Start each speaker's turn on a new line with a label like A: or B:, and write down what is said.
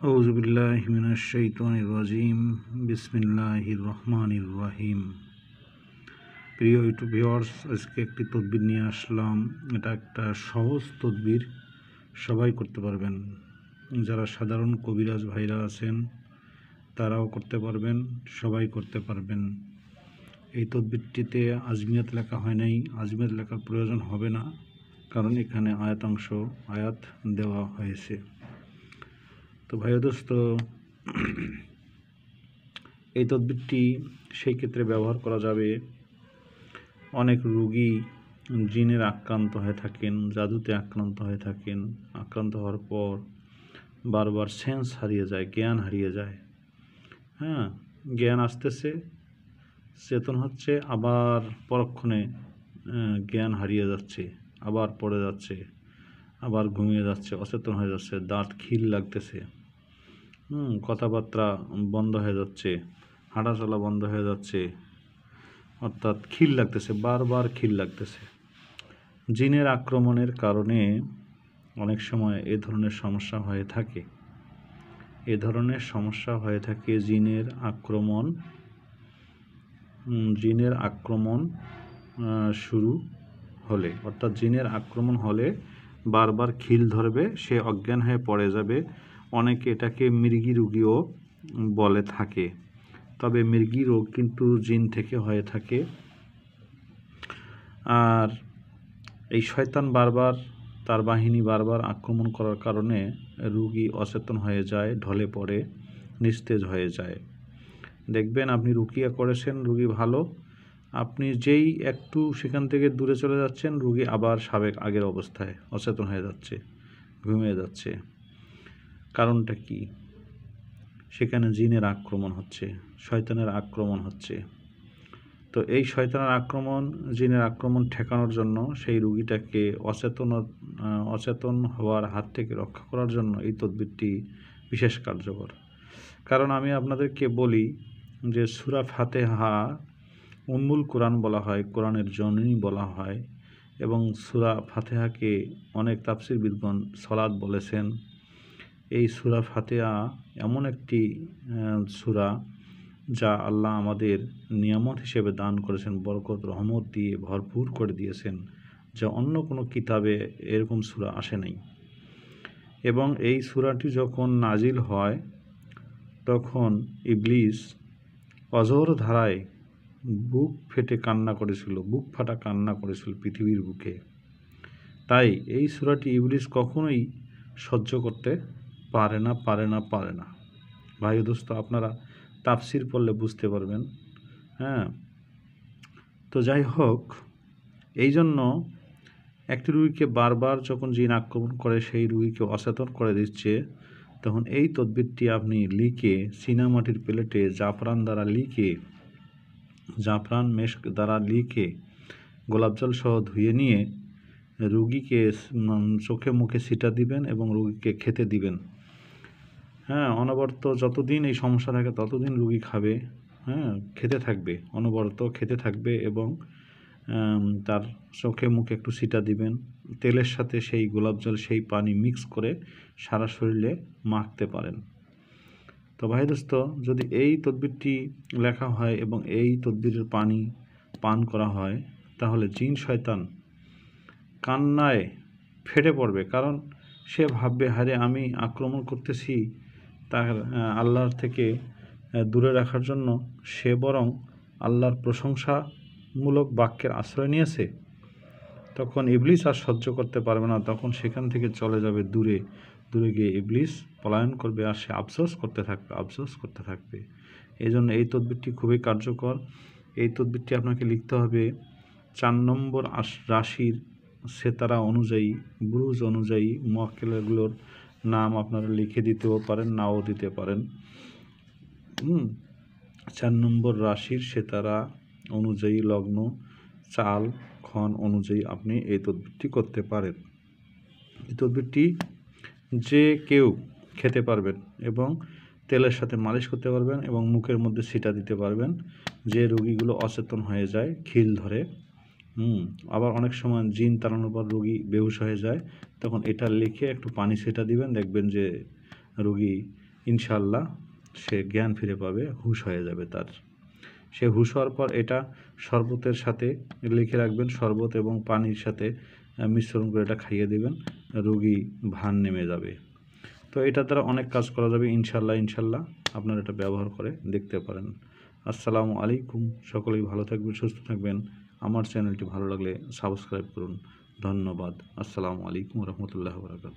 A: আউযু বিল্লাহি মিনাশ শাইতানির রাজিম। বিসমিল্লাহির রহমানির রহিম। প্রিয় ইউটিউব ভিউয়ার্স, আজকে একটি তদবির নিয়ে আসলাম। এটা একটা সহজ তদবির, সবাই করতে পারবেন। যারা সাধারণ কবিরাজ ভাইরা আছেন তারাও করতে পারবেন, সবাই করতে পারবেন। এই তদবিরটিতে আজমিয়াত লেখা হয় নাই, আজমিয়াত লেখার প্রয়োজন হবে না, কারণ এখানে আয়াত দেওয়া হয়েছে। তো ভাই দোস্ত, এই তদবিরটি সেই ক্ষেত্রে ব্যবহার করা যাবে অনেক রোগী জিনের আক্রান্ত হয়ে থাকেন, জাদুতে আক্রান্ত হয়ে থাকেন। আক্রান্ত হওয়ার পর বারবার সেন্স হারিয়ে যায়, জ্ঞান হারিয়ে যায়। জ্ঞান আসতেছে, চেতন হচ্ছে, আবার পরক্ষণে জ্ঞান হারিয়ে যাচ্ছে, আবার পড়ে যাচ্ছে, আবার ঘুমিয়ে যাচ্ছে, অচেতন হয়ে যাচ্ছে, দাঁত খিল লাগতেছে, কথাবার্তা বন্ধ হয়ে যাচ্ছে, হাঁটাচলা বন্ধ হয়ে যাচ্ছে, অর্থাৎ খিল লাগতেছে, বারবার খিল লাগতেছে। জিনের আক্রমণের কারণে অনেক সময় এ ধরনের সমস্যা হয়ে থাকে। জিনের আক্রমণ শুরু হলে, অর্থাৎ জিনের আক্রমণ হলে বারবার খিল ধরবে, সে অজ্ঞান হয়ে পড়ে যাবে। অনেকে এটাকে মৃগী রোগীও বলে থাকে, তবে মৃগী রোগ কিন্তু জিন থেকে হয়ে থাকে। আর এই শয়তান তার বাহিনী বারবার আক্রমণ করার কারণে রোগী অচেতন হয়ে যায়, ঢলে পড়ে, নিস্তেজ হয়ে যায়। দেখবেন আপনি রুকিয়া করেছেন, রোগী ভালো, আপনি যেই একটু সেখান থেকে দূরে চলে যাচ্ছেন, রোগী আবার সাবেক আগের অবস্থায় অচেতন হয়ে যাচ্ছে, ঘুমিয়ে যাচ্ছে। কারণটা কি? সেখানে জিনের আক্রমণ হচ্ছে, শয়তানের আক্রমণ হচ্ছে। তো এই শয়তানের আক্রমণ, জিনের আক্রমণ ঠেকানোর জন্য, সেই রোগীটাকে অচেতন হওয়ার হাত থেকে রক্ষা করার জন্য এই তদবিরটি বিশেষ কার্যকর। কারণ আমি আপনাদেরকে বলি যে সূরা ফাতিহা উম্মুল কোরআন বলা হয়, কোরআনের জননী বলা হয়, এবং সূরা ফাতিহাকে অনেক তাফসীরবিদগণ সলাত বলেছেন। এই সূরা ফাতিহা এমন একটি সূরা যা আল্লাহ আমাদের নিয়ামত হিসেবে দান করেছেন, বরকত রহমত দিয়ে ভরপুর করে দিয়েছেন, যা অন্য কোনো কিতাবে এরকম সূরা আসে নাই। এবং এই সূরাটি যখন নাজিল হয় তখন ইবলিস অঝোর ধারায় বুক ফাটা কান্না করেছিল পৃথিবীর বুকে। তাই এই সূরাটি ইবলিস কখনোই সহ্য করতে পারে না। ভাই দোস্ত, আপনারা তাফসির পড়লে বুঝতে পারবেন। তো যাই হোক, এই জন্য একটি রোগীকে বারবার যখন জিন আক্রমণ করে, সেই রোগীকে অচেতন করে দিচ্ছে, তখন এই তদবিরটি আপনি লিখে চীনামাটির প্লেটে জাফরান মেশক দ্বারা লিখে গোলাপ জল সহ ধুয়ে নিয়ে রোগীকে চোখে মুখে ছিটা দিবেন এবং রোগীকে খেতে দিবেন। অনবরত যতদিন এই সমস্যা থাকে ততদিন রোগী খাবে, খেতে থাকবে, অনবরত খেতে থাকবে, এবং তার চোখে মুখে একটু ছিটা দিবেন। তেলের সাথে সেই গোলাপ জল, সেই পানি মিক্স করে সারা শরীরে মাখতে পারেন। তো ভাই দোস্ত, যদি এই তদবিরটি লেখা হয় এবং এই তদবিরের পানি পান করা হয়, তাহলে জিন শয়তান কান্নায় ফেটে পড়বে। কারণ সে ভাববে, হারে আমি আক্রমণ করতেছি তার আল্লাহর থেকে দূরে রাখার জন্য, সে বরং আল্লাহর প্রশংসামূলক বাক্যের আশ্রয় নিয়েছে। তখন ইবলিস আর সহ্য করতে পারবে না, তখন সেখান থেকে চলে যাবে দূরে গিয়ে ইবলিস পলায়ন করবে, আর সে আফসোস করতে থাকবে। এই জন্য এই তদবিরটি খুবই কার্যকর। এই তদবিরটি আপনাকে লিখতে হবে 4 নম্বর রাশির সেতারা অনুযায়ী, বুরুজ অনুযায়ী। মুয়াক্কেলগুলোর নাম আপনারা লিখে দিতেও পারেন, নাও দিতে পারেন। 4 নম্বর রাশির সেতারা অনুযায়ী, লগ্ন, চাল, ক্ষণ অনুযায়ী আপনি এই তদবিরটি করতে পারেন। এই তদবিরটি যে কেউ খেতে পারবেন এবং তেলের সাথে মালিশ করতে পারবেন এবং মুখের মধ্যে ছিটা দিতে পারবেন। যে রোগীগুলো অচেতন হয়ে যায়, খিল ধরে, আবার অনেক সময় জিন তাড়ানোর পর রোগী বেহুশ হয়ে যায়, তখন এটা লিখে একটু পানি ছিটা দিবেন, দেখবেন যে রোগী ইনশাআল্লাহ সে জ্ঞান ফিরে পাবে, হুঁশ হয়ে যাবে তার। সে হুঁশ হওয়ার পর এটা শরবতের সাথে লিখে রাখবেন, শরবত এবং পানির সাথে মিশ্রণ করে এটা খাইয়ে দেবেন, রোগী ভান নেমে যাবে। তো এটা দ্বারা অনেক কাজ করা যাবে ইনশাআল্লাহ আপনারা এটা ব্যবহার করে দেখতে পারেন। আসসালামু আলাইকুম। সকলেই ভালো থাকবেন, সুস্থ থাকবেন। আমার চ্যানেলটি ভালো লাগলে সাবস্ক্রাইব করুন। ধন্যবাদ। আসসালামু আলাইকুম রহমতুল্লাহ বারাকাতুহু।